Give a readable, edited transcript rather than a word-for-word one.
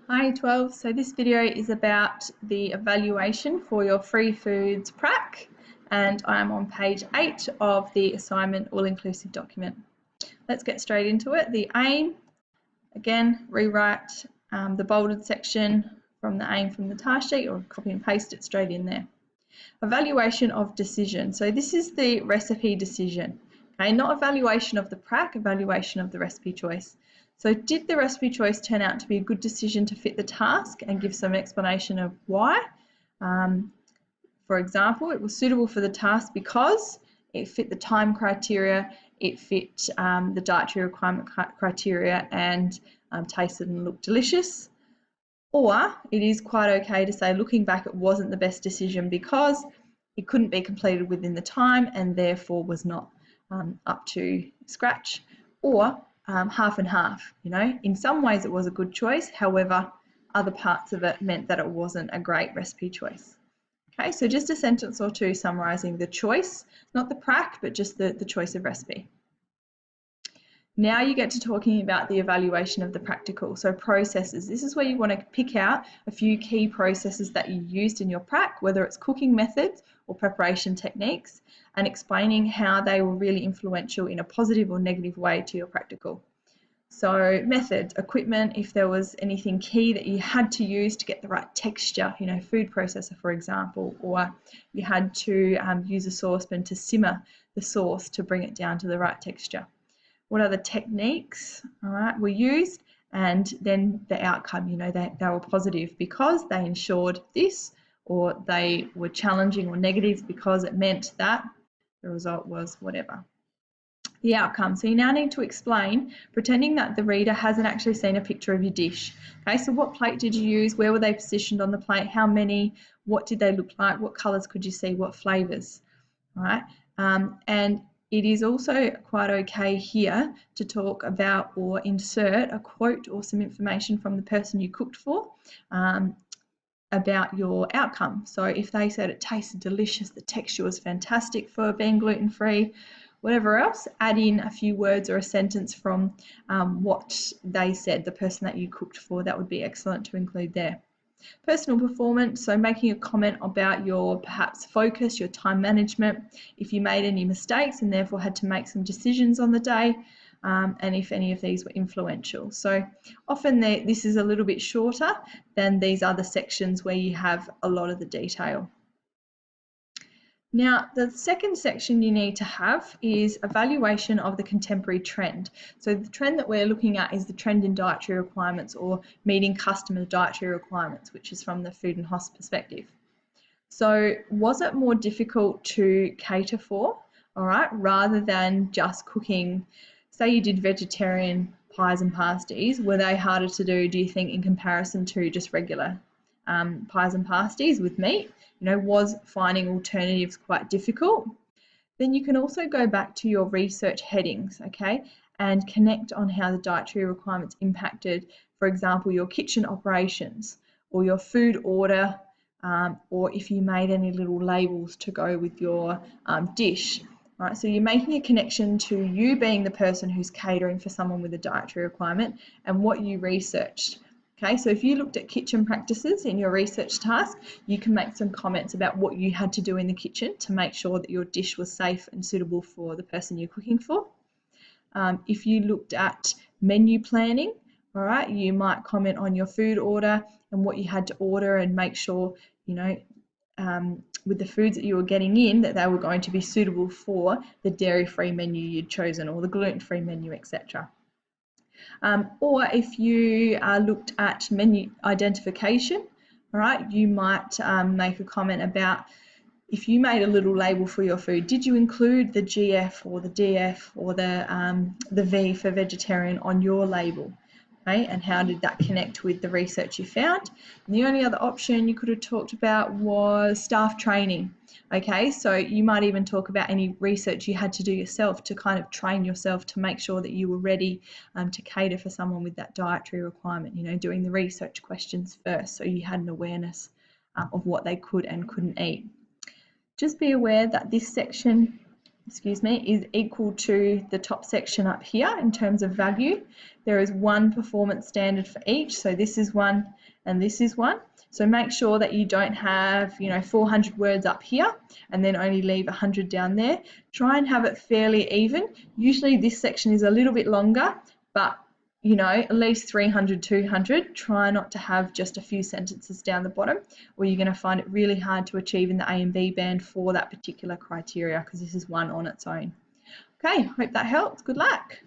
Hi 12, so this video is about the evaluation for your Free Foods prac, and I'm on page 8 of the assignment all-inclusive document. Let's get straight into it. The aim, again, rewrite the bolded section from the aim from the task sheet or copy and paste it straight in there. Evaluation of decision, so this is the recipe decision, okay, not evaluation of the prac, evaluation of the recipe choice. So did the recipe choice turn out to be a good decision to fit the task, and give some explanation of why. For example, it was suitable for the task because it fit the time criteria, it fit the dietary requirement criteria, and tasted and looked delicious. Or it is quite okay to say, looking back, it wasn't the best decision because it couldn't be completed within the time and therefore was not up to scratch. Or half and half, in some ways it was a good choice, however other parts of it meant that it wasn't a great recipe choice. Okay, so just a sentence or two summarising the choice, not the prac, but just the choice of recipe. Now you get to talking about the evaluation of the practical, so processes. This is where you want to pick out a few key processes that you used in your prac, whether it's cooking methods or preparation techniques, and explaining how they were really influential in a positive or negative way to your practical. So methods, equipment, if there was anything key that you had to use to get the right texture, food processor for example, or you had to use a saucepan to simmer the sauce to bring it down to the right texture. What other techniques, were used, and then the outcome, they were positive because they ensured this, or they were challenging or negative because it meant that the result was whatever. The outcome. So you now need to explain, pretending that the reader hasn't actually seen a picture of your dish. Okay, so what plate did you use? Where were they positioned on the plate? How many? What did they look like? What colours could you see? What flavours? All right, and it is also quite okay here to talk about or insert a quote or some information from the person you cooked for about your outcome. So if they said it tasted delicious, the texture was fantastic for being gluten-free, whatever else, add in a few words or a sentence from what they said, the person that you cooked for. That would be excellent to include there. Personal performance, so making a comment about your perhaps focus, your time management, if you made any mistakes and therefore had to make some decisions on the day, and if any of these were influential. So often this is a little bit shorter than these other sections where you have a lot of the detail. Now, the second section you need to have is evaluation of the contemporary trend. So the trend that we're looking at is the trend in dietary requirements, or meeting customer dietary requirements, which is from the food and hospice perspective. So was it more difficult to cater for, all right, rather than just cooking? Say you did vegetarian pies and pasties, were they harder to do you think, in comparison to just regular pies and pasties with meat? Was finding alternatives quite difficult? Then you can also go back to your research headings, okay, and connect on how the dietary requirements impacted, for example, your kitchen operations or your food order, or if you made any little labels to go with your dish. All right, so you're making a connection to you being the person who's catering for someone with a dietary requirement and what you researched. Okay, so if you looked at kitchen practices in your research task, you can make some comments about what you had to do in the kitchen to make sure that your dish was safe and suitable for the person you're cooking for. If you looked at menu planning, all right, you might comment on your food order and what you had to order, and make sure, with the foods that you were getting in, that they were going to be suitable for the dairy-free menu you'd chosen, or the gluten-free menu, etc. Or if you looked at menu identification, all right, you might make a comment about, if you made a little label for your food, did you include the GF or the DF or the V for vegetarian on your label? Okay, and how did that connect with the research you found? And the only other option you could have talked about was staff training. Okay, so you might even talk about any research you had to do yourself to kind of train yourself to make sure that you were ready to cater for someone with that dietary requirement, doing the research questions first so you had an awareness of what they could and couldn't eat. Just be aware that this section is equal to the top section up here in terms of value. There is one performance standard for each, so this is one and this is one. So make sure that you don't have 400 words up here and then only leave 100 down there. Try and have it fairly even. Usually this section is a little bit longer, but at least 300, 200. Try not to have just a few sentences down the bottom, or you're going to find it really hard to achieve in the A and B band for that particular criteria, because this is one on its own. Okay, hope that helps. Good luck.